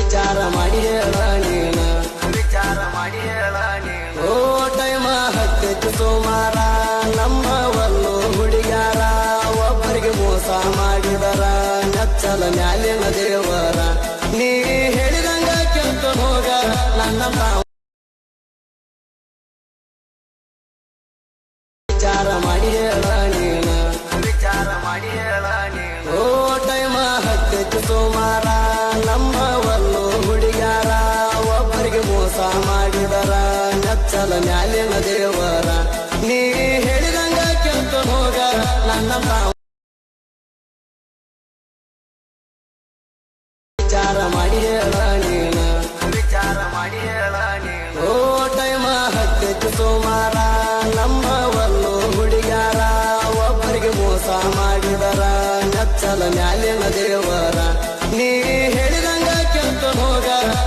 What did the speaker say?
ವಿಚಾರ ಮಾಡಿ ಹೇಳ ನೀನ ಓ ಟೈಮ ಹತ್ತೈತಿ ಸೋಮಾರ ನಮ್ಮವನ್ನು ಹುಡುಗ್ಯಾರ ಒಬ್ಬರಿಗೆ ಮೋಸ ಮಾಡಿದರ ನಚ್ಚಲ ಮ್ಯಾಲಿನ ದೇವರ ನೀ ಹೇಳಿದಂಗ ಕೆಲ್ತ ಹೋಗ ನನ್ನ ವಿಚಾರ ಮಾಡಿ ಹೇಳ ನೀನ ಓ ಟೈಮ ಹತ್ತೈತಿ ಸೋಮಾರ ನಮ್ಮವನ್ನು ಹುಡುಗ್ಯಾರ ಒಬ್ಬರಿಗೆ ಮೋಸ ಮಾಡಿದರ ನಚ್ಚಲ ಮ್ಯಾಲಿನ ದೇವರ ನೀ ಹೇಳಿದಂಗ ಕೆಲ್ತ ಹೋಗ ನನ್ನ ವಿಚಾರ ಮಾಡಿ ಹೇಳ ನೀನ ಓ ಟೈಮ ಹತ್ತೈತಿ ಸೋಮಾರ